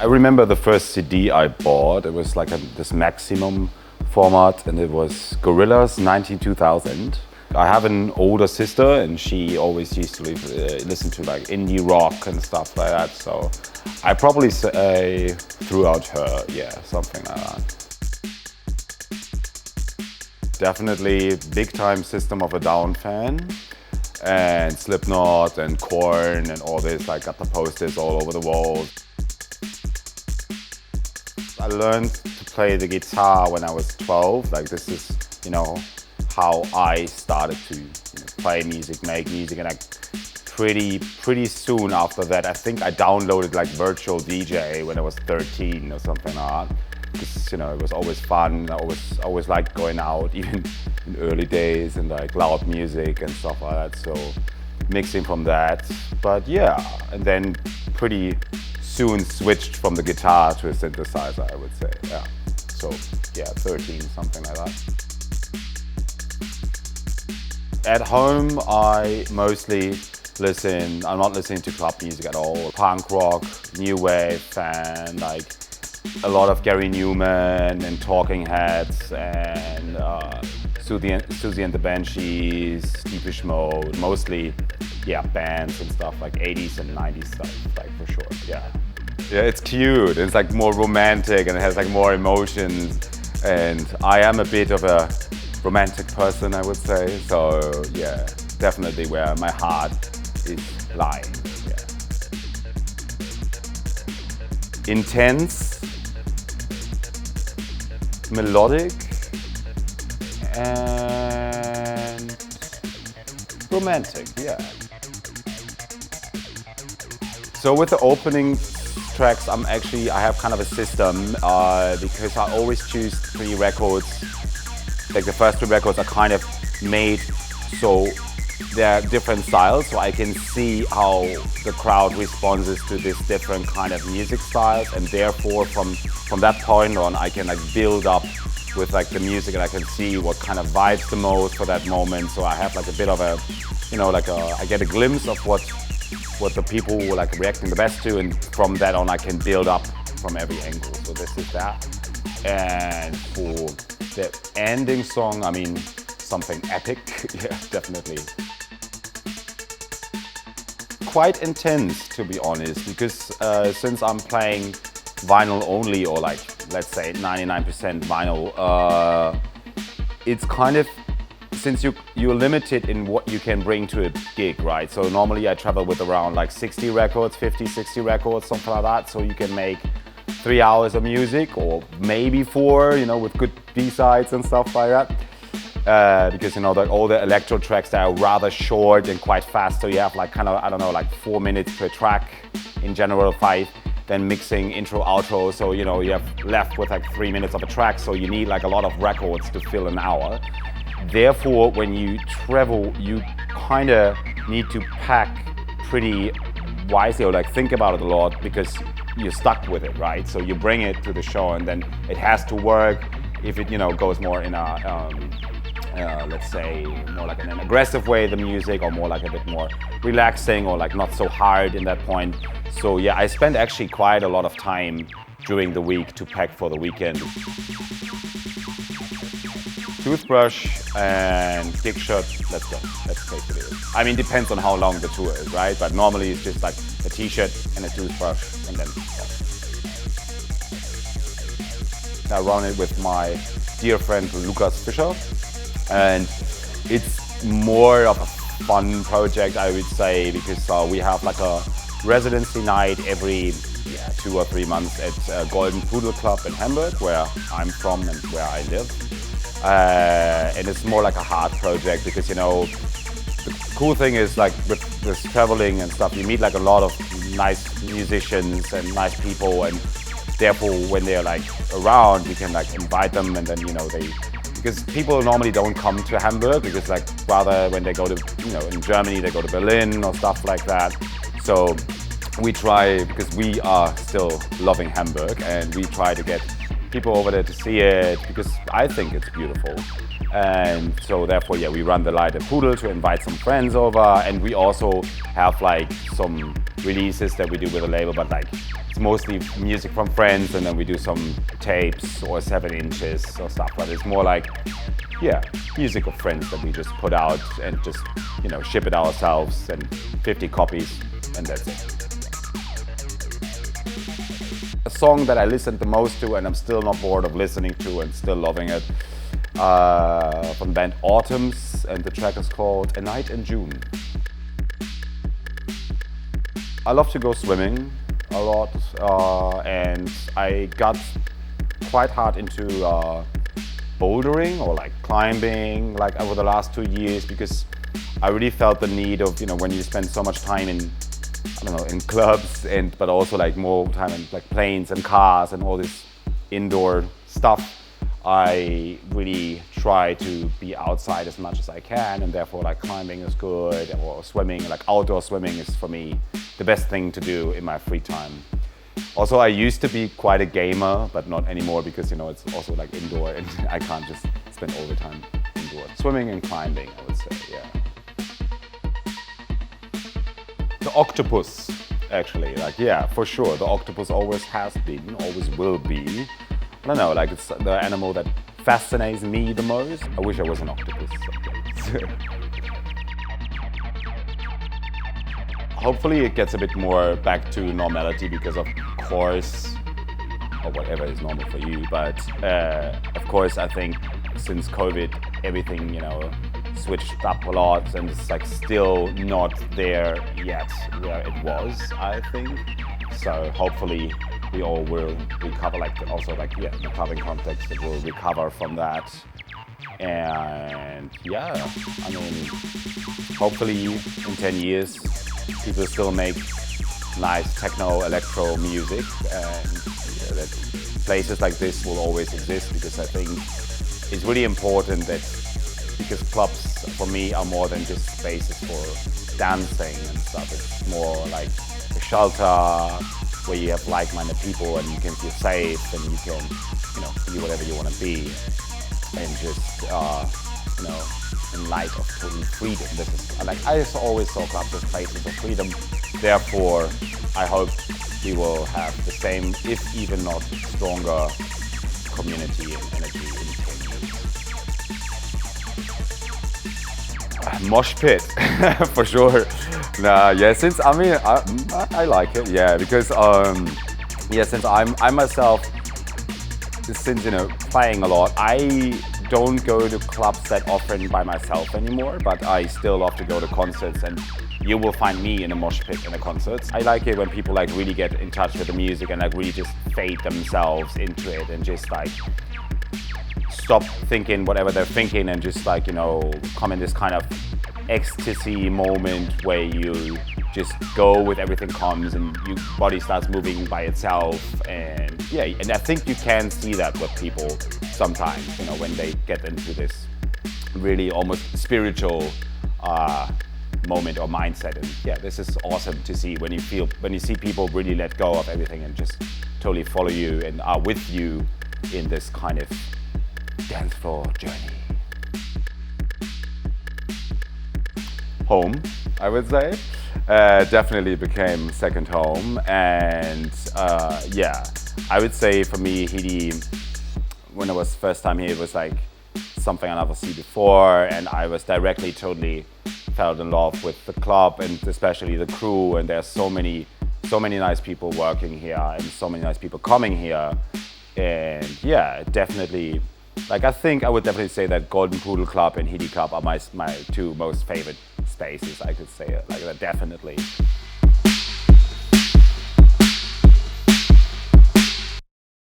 I remember the first CD I bought. It was like this maximum format, and it was Gorillaz 92000. I have an older sister, and she always used to listen to like indie rock and stuff like that. So I probably say throughout her, yeah, something like that. Definitely big time System of a Down fan, and Slipknot and Korn and all this. I got the posters all over the wall. I learned to play the guitar when I was 12. Like this is, how I started to play music, make music, and pretty soon after that, I think I downloaded like Virtual DJ when I was 13 or something like that. Because it was always fun. I always liked going out, even in early days, and like loud music and stuff like that. So mixing from that, but yeah, and then pretty soon switched from the guitar to a synthesizer, I would say. Yeah. So yeah, 13, something like that. At home, I mostly I'm not listening to club music at all. Punk rock, new wave fan, like a lot of Gary Newman and Talking Heads and Susie and the Banshees, Deepish Mode, mostly, yeah, bands and stuff like 80s and 90s stuff, like for sure, yeah. Yeah, it's cute, it's like more romantic and it has like more emotions, and I am a bit of a romantic person, I would say, so yeah, definitely where my heart is lying, yeah. Intense, melodic, and romantic, yeah. So with the opening tracks, I have kind of a system because I always choose 3 records. Like the first 3 records are kind of made so they're different styles, so I can see how the crowd responds to this different kind of music styles, and therefore from that point on I can like build up with like the music, and I can see what kind of vibes the most for that moment. So I have like a bit of a, I get a glimpse of what the people were like reacting the best to, and from that on I can build up from every angle. So this is that. And for the ending song, I mean, something epic, yeah, definitely. Quite intense, to be honest, because since I'm playing vinyl only, or like, let's say 99% vinyl, it's kind of, since you're limited in what you can bring to a gig, right? So normally I travel with around like 60 records, 50, 60 records, something like that. So you can make 3 hours of music, or maybe 4, with good B-sides and stuff like that. Because all the electro tracks that are rather short and quite fast, so you have like kind of, I don't know, like 4 minutes per track, in general 5, then mixing intro, outro, so you have left with like 3 minutes of a track, so you need like a lot of records to fill an hour. Therefore, when you travel, you kind of need to pack pretty wisely, or like think about it a lot, because you're stuck with it, right? So you bring it to the show, and then it has to work. If it goes more in a let's say more like in an aggressive way, the music, or more like a bit more relaxing, or like not so hard in that point. So yeah, I spend actually quite a lot of time during the week to pack for the weekend. Toothbrush and big shirt, let's go, let's take it. I mean, depends on how long the tour is, right? But normally it's just like a t-shirt and a toothbrush, and then I run it with my dear friend Lukas Fischer, and it's more of a fun project, I would say, because we have like a residency night every 2 or 3 months at Golden Pudel Club in Hamburg, where I'm from and where I live. And it's more like a hard project, because the cool thing is, like with this traveling and stuff, you meet like a lot of nice musicians and nice people, and therefore when they're like around, you can like invite them, and then because people normally don't come to Hamburg, because like rather when they go to in Germany they go to Berlin or stuff like that. So we try, because we are still loving Hamburg, and we try to get people over there to see it because I think it's beautiful. And so therefore, yeah, we run the light at Pudel to invite some friends over, and we also have like some releases that we do with the label, but like it's mostly music from friends, and then we do some tapes or 7 inches or stuff, but it's more like, yeah, music of friends that we just put out and just, you know, ship it ourselves, and 50 copies, and that's it. A song that I listened the most to and I'm still not bored of listening to and still loving it, from the band Autumns, and the track is called A Night in June. I love to go swimming a lot, and I got quite hard into bouldering or like climbing like over the last 2 years, because I really felt the need of, you know, when you spend so much time in, I don't know, in clubs, and but also like more time in like planes and cars and all this indoor stuff, I really try to be outside as much as I can, and therefore like climbing is good, or swimming, like outdoor swimming is for me the best thing to do in my free time. Also, I used to be quite a gamer, but not anymore, because, you know, it's also like indoor and I can't just spend all the time indoor. Swimming and climbing, I would say, yeah. The octopus, actually, like, yeah, for sure. The octopus always has been, always will be. I don't know, like it's the animal that fascinates me the most. I wish I was an octopus. Hopefully it gets a bit more back to normality, because of course, or whatever is normal for you, but of course I think since COVID, everything, you know, switched up a lot, and it's like still not there yet where it was, I think. So hopefully we all will recover, like also like, yeah, the clubbing context, it will recover from that. And yeah, I mean, hopefully in 10 years, people still make nice techno, electro music, and yeah, that places like this will always exist, because I think it's really important that, because clubs for me are more than just spaces for dancing and stuff. It's more like a shelter where you have like-minded people and you can feel safe and you can, you know, be whatever you want to be, and just, you know, in light of total freedom. This is, like, I always saw clubs as places of freedom. Therefore, I hope we will have the same, if even not stronger, community and energy in 10 years. Mosh pit, for sure. Nah, yeah, since, I mean, I like it, yeah, because, yeah, since I myself, since, you know, playing a lot, I don't go to clubs that often by myself anymore, but I still love to go to concerts, and you will find me in a mosh pit in a concert. I like it when people like really get in touch with the music and like really just fade themselves into it and just like stop thinking whatever they're thinking and just like, you know, come in this kind of ecstasy moment where you just go with everything comes and your body starts moving by itself. And yeah, and I think you can see that with people sometimes, you know, when they get into this really almost spiritual moment or mindset. And yeah, this is awesome to see when you see people really let go of everything and just totally follow you and are with you in this kind of dance floor journey. Home, I would say. Definitely became second home, and yeah, I would say for me, KHIDI, when I was first time here, it was like something I never seen before, and I was directly totally fell in love with the club and especially the crew, and there's so many nice people working here and so many nice people coming here, and yeah, definitely. Like, I think I would definitely say that Golden Pudel Club and KHIDI Club are my two most favorite spaces, I could say it like that, definitely.